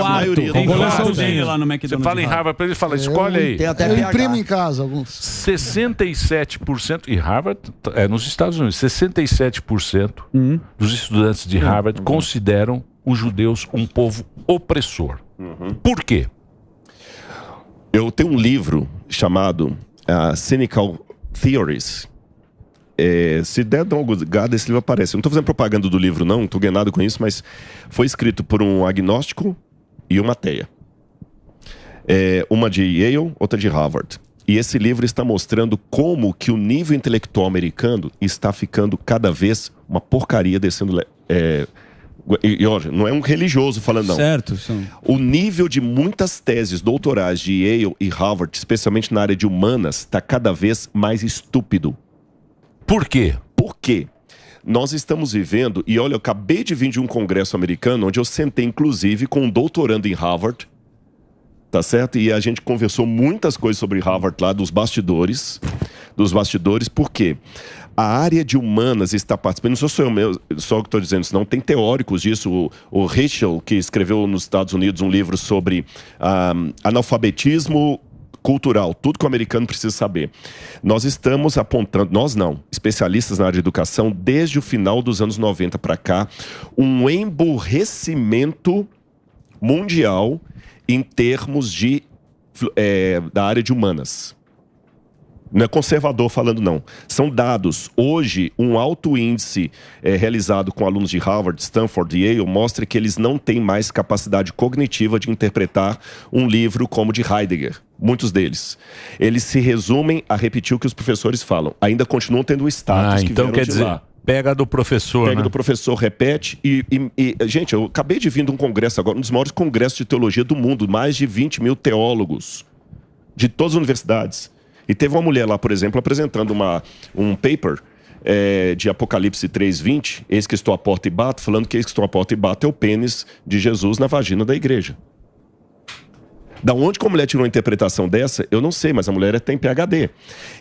que a maioria Tem não coleção gosta. dele lá no McDonald's. Você fala em Harvard para ele, fala, escolhe aí. Tem até Eu PH. imprimo em casa alguns. 67%, e Harvard é nos Estados Unidos, 67% dos estudantes de Harvard consideram os judeus um povo opressor. Por quê? Eu tenho um livro chamado Cynical Theories. Se der uma gada, esse livro aparece. Eu não estou fazendo propaganda do livro, não estou ganhando nada com isso, mas foi escrito por um agnóstico e uma ateia. Uma de Yale, outra de Harvard. E esse livro está mostrando como que o nível intelectual americano está ficando cada vez uma porcaria descendo... E olha, não é um religioso falando, não. Certo. O nível de muitas teses doutorais de Yale e Harvard, especialmente na área de humanas, está cada vez mais estúpido. Por quê? Por quê? Nós estamos vivendo, e olha, eu acabei de vir de um congresso americano, onde eu sentei, inclusive, com um doutorando em Harvard, tá certo? E a gente conversou muitas coisas sobre Harvard lá, dos bastidores, por quê? A área de humanas está participando, não sou eu só que estou dizendo isso, não, tem teóricos disso, o Heschel, que escreveu nos Estados Unidos um livro sobre analfabetismo cultural, tudo que o americano precisa saber. Nós estamos apontando, nós não, especialistas na área de educação, desde o final dos anos 90 para cá, um emburrecimento mundial em termos da área de humanas. Não é conservador falando, não. São dados. Hoje, um alto índice realizado com alunos de Harvard, Stanford e Yale mostra que eles não têm mais capacidade cognitiva de interpretar um livro como de Heidegger. Muitos deles. Eles se resumem a repetir o que os professores falam. Ainda continuam tendo o status que então vieram quer de dizer, lá. pega do professor, Pega do professor, repete. Gente, eu acabei de vir de um congresso agora, um dos maiores congressos de teologia do mundo. Mais de 20 mil teólogos de todas as universidades. E teve uma mulher lá, por exemplo, apresentando um paper de Apocalipse 3:20, eis que estou à porta e bato, falando que eis que estou à porta e bato é o pênis de Jesus na vagina da igreja. Da onde que a mulher tirou uma interpretação dessa, eu não sei, mas a mulher tem PhD.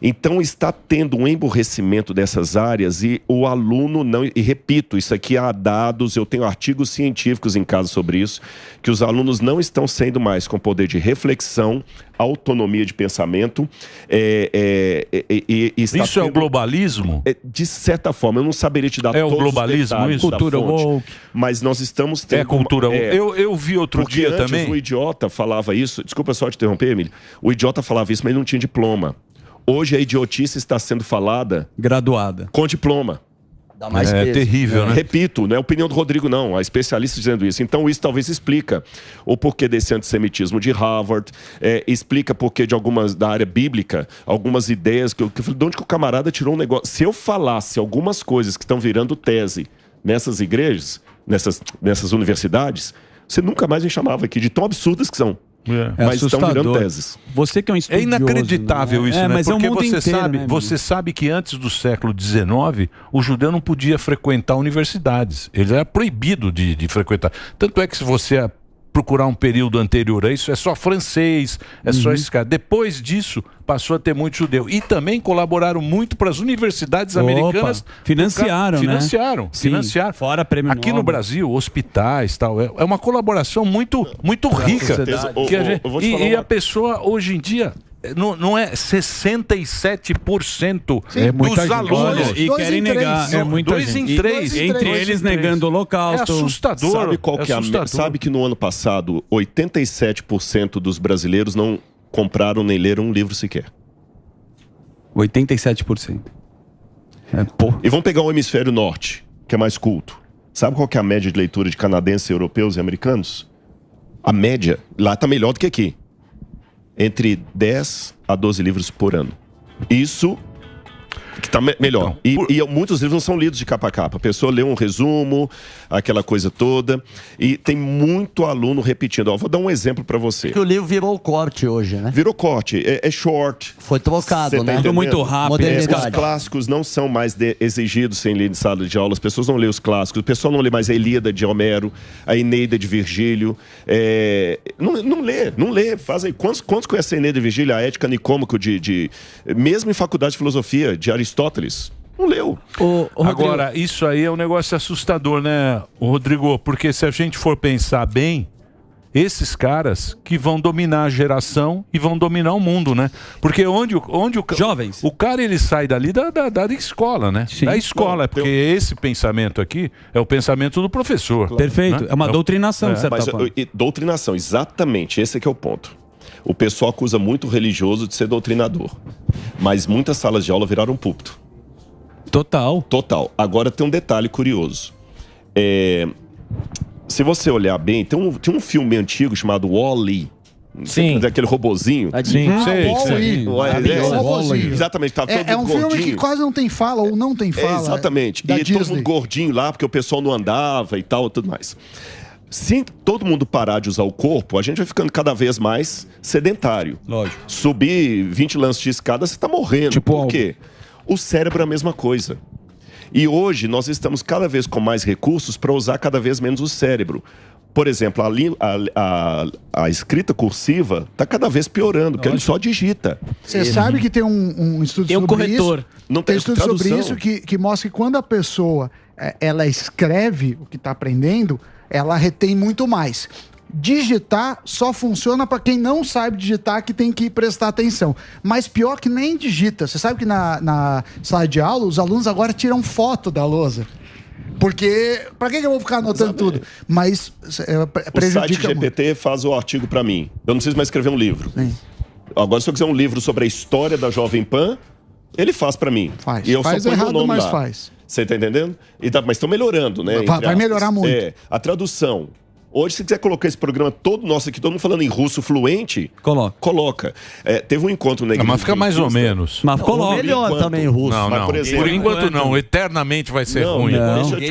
Então está tendo um emburrecimento dessas áreas e o aluno não... E repito, isso aqui há dados, eu tenho artigos científicos em casa sobre isso, que os alunos não estão sendo mais com poder de reflexão, autonomia de pensamento. Isso é o globalismo? De certa forma, eu não saberia te dar todos o globalismo, os isso? cultura woke. Mas nós estamos tendo... cultura woke. Eu vi outro dia antes, também. O idiota falava isso, desculpa só te interromper, Emílio. O idiota falava isso, mas ele não tinha diploma. Hoje a idiotice está sendo falada... Graduada. Com diploma. Dá mais peso. Terrível, né? Repito, não é a opinião do Rodrigo, não. Há especialistas dizendo isso. Então isso talvez explica o porquê desse antissemitismo de Harvard, explica porquê de algumas da área bíblica, algumas ideias que eu falei, de onde que o camarada tirou um negócio. Se eu falasse algumas coisas que estão virando tese nessas igrejas, nessas universidades, você nunca mais me chamava aqui, de tão absurdas que são. Mas estão virando teses. Você que é um estudioso, inacreditável, né? Isso, né? Mas porque é o mundo você inteiro, sabe, né, você sabe que antes do século XIX, o judeu não podia frequentar universidades. Ele era proibido de frequentar. Tanto é que se você procurar um período anterior a isso, é só francês, só esse cara. Depois disso, passou a ter muito judeu. E também colaboraram muito para as universidades americanas. Financiaram, né? Financiaram. Fora prêmio Aqui Nobel. no Brasil, hospitais, tal. É uma colaboração muito rica. E a pessoa, hoje em dia... Não é 67% dos alunos e querem negar. É muita gente. 2 em 3. Entre eles negando o Holocausto. É assustador. Sabe qual que sabe que no ano passado 87% dos brasileiros não compraram nem leram um livro sequer. 87%. E vamos pegar o hemisfério norte, que é mais culto. Sabe qual que é a média de leitura de canadenses, europeus e americanos? A média lá está melhor do que aqui. Entre 10 a 12 livros por ano. Isso que está melhor. Então, e muitos livros não são lidos de capa a capa. A pessoa lê um resumo, aquela coisa toda. E tem muito aluno repetindo. Vou dar um exemplo para você. Porque o livro virou corte hoje, né? Virou corte. É short. Foi trocado, né? Tudo muito rápido. Os clássicos não são mais exigidos sem ler em sala de aula. As pessoas não lêem os clássicos. O pessoal não lê mais a Ilíada de Homero, a Eneida de Virgílio. Não lê. Faz aí. Quantos conhecem a Eneida de Virgílio, a Ética Nicômaco mesmo em faculdade de filosofia, de Aristóteles? Não leu. Agora, isso aí é um negócio assustador, né, Rodrigo? Porque se a gente for pensar bem, esses caras que vão dominar a geração e vão dominar o mundo, né? Porque onde jovens, o cara ele sai dali da escola, né? Sim. Da escola, porque esse pensamento aqui é o pensamento do professor. Claro. Perfeito, né? é uma doutrinação, de certa forma. Doutrinação, exatamente, esse é que é o ponto. O pessoal acusa muito o religioso de ser doutrinador, mas muitas salas de aula viraram púlpito. Total. Agora tem um detalhe curioso. Se você olhar bem, tem um filme antigo chamado Wall-E. Sim. Daquele robozinho. Sim. Wall-E. Exatamente. Tá todo é um gordinho. filme que quase não tem fala ou não tem fala. Exatamente. E todo mundo gordinho lá, porque o pessoal não andava e tal, tudo mais. Se todo mundo parar de usar o corpo, a gente vai ficando cada vez mais sedentário. Lógico. Subir 20 lances de escada, você tá morrendo. Por quê? O cérebro é a mesma coisa. E hoje nós estamos cada vez com mais recursos para usar cada vez menos o cérebro. Por exemplo, a escrita cursiva está cada vez piorando, porque ele só digita. Você sabe que tem um estudo tem um sobre corretor. isso? Não tem estudo sobre isso que mostra que quando a pessoa ela escreve o que está aprendendo, ela retém muito mais. Digitar só funciona para quem não sabe digitar, que tem que prestar atenção. Mas pior que nem digita. Você sabe que na sala de aula, os alunos agora tiram foto da lousa. Porque, pra que eu vou ficar anotando tudo? Mas prejudica. O site GPT faz o artigo pra mim. Eu não preciso mais escrever um livro. Sim. Agora, se eu quiser um livro sobre a história da Jovem Pan, ele faz pra mim. Faz. E eu faz só ponho errado, o nome mas lá. faz. Você tá entendendo? Mas estão melhorando, né? Vai melhorar muito. A tradução. Hoje, se quiser colocar esse programa todo nosso aqui, todo mundo falando em russo fluente, coloca. Teve um encontro na igreja. Mas fica mais ou menos. Mas coloca. Melhor também russo. Não, mas, não. Por enquanto não. Eternamente vai ser ruim.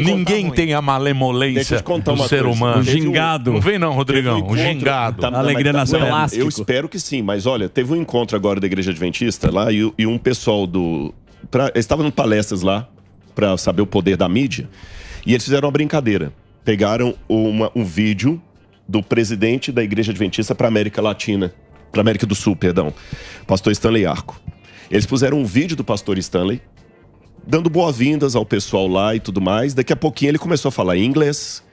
Ninguém tem a malemolência do ser humano. O gingado. Não vem não, Rodrigão. O gingado. A alegria nas pelas. Eu espero que sim, mas olha, teve um encontro agora da Igreja Adventista lá e um pessoal eles estavam em palestras lá para saber o poder da mídia e eles fizeram uma brincadeira. Pegaram um vídeo do presidente da Igreja Adventista para América Latina, para América do Sul, perdão, pastor Stanley Arco. Eles puseram um vídeo do pastor Stanley, dando boas-vindas ao pessoal lá e tudo mais. Daqui a pouquinho ele começou a falar inglês,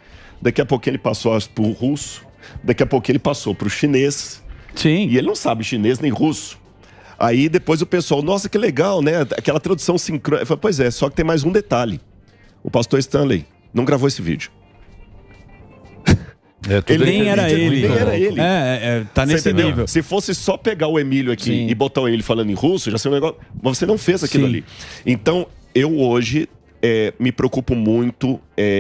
daqui a pouquinho ele passou para o russo, daqui a pouquinho ele passou para o chinês. Sim. E ele não sabe chinês nem russo. Aí depois o pessoal, nossa, que legal, né? Aquela tradução sincrônica. Pois é, só que tem mais um detalhe. O pastor Stanley não gravou esse vídeo. Ele nem era ele. Nem era ele. Tá nesse nível. Se fosse só pegar o Emílio aqui e botar o Emílio falando em russo, já seria um negócio. Mas você não fez aquilo ali. Então, eu hoje me preocupo muito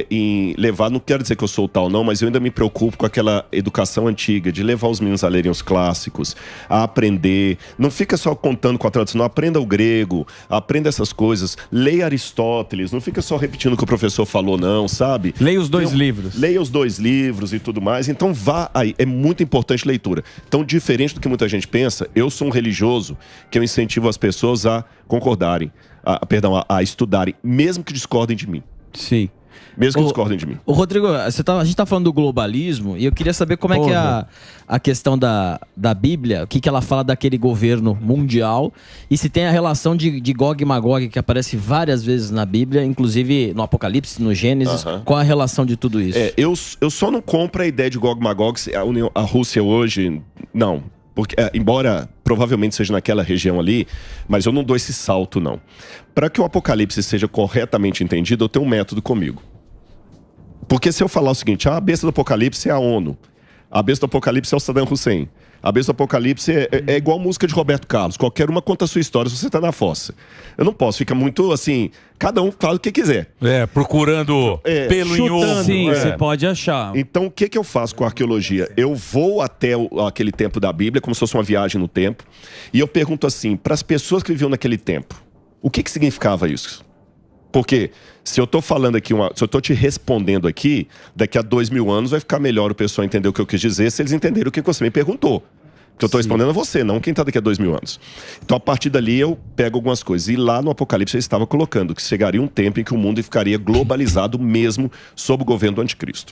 em levar, não quero dizer que eu sou tal não, mas eu ainda me preocupo com aquela educação antiga, de levar os meninos a lerem os clássicos, a aprender. Não fica só contando com a tradução, não, aprenda o grego, aprenda essas coisas, leia Aristóteles, não fica só repetindo o que o professor falou não, sabe? Leia os dois livros. Leia os 2 livros e tudo mais, então vá aí, é muito importante leitura. Então, diferente do que muita gente pensa, eu sou um religioso que eu incentivo as pessoas a concordarem, a estudarem, mesmo que discordem de mim. Sim. Mesmo que discordem de mim. Ô Rodrigo, a gente tá falando do globalismo e eu queria saber como é que é a questão da Bíblia, o que ela fala daquele governo mundial e se tem a relação de Gog e Magog, que aparece várias vezes na Bíblia, inclusive no Apocalipse, no Gênesis. Qual a relação de tudo isso? Eu só não compro a ideia de Gog e Magog, a Rússia hoje, não. Porque, embora provavelmente seja naquela região ali, mas eu não dou esse salto, não. Para que o Apocalipse seja corretamente entendido, eu tenho um método comigo. Porque se eu falar o seguinte, a besta do Apocalipse é a ONU, a besta do Apocalipse é o Saddam Hussein, a besta do Apocalipse é igual música de Roberto Carlos, qualquer uma conta a sua história se você tá na fossa. Eu não posso, fica muito assim, cada um fala o que quiser. Procurando pelo em ovo. Sim, você pode achar. Então, o que eu faço com a arqueologia? Eu vou até aquele tempo da Bíblia, como se fosse uma viagem no tempo, e eu pergunto assim, para as pessoas que viviam naquele tempo, o que significava isso? Porque se eu tô falando aqui, se eu tô te respondendo aqui, daqui a 2000 anos vai ficar melhor o pessoal entender o que eu quis dizer, se eles entenderem o que você me perguntou. Porque eu tô respondendo a você, não quem tá daqui a 2000 anos. Então, a partir dali, eu pego algumas coisas. E lá no Apocalipse, eu estava colocando que chegaria um tempo em que o mundo ficaria globalizado mesmo sob o governo do anticristo.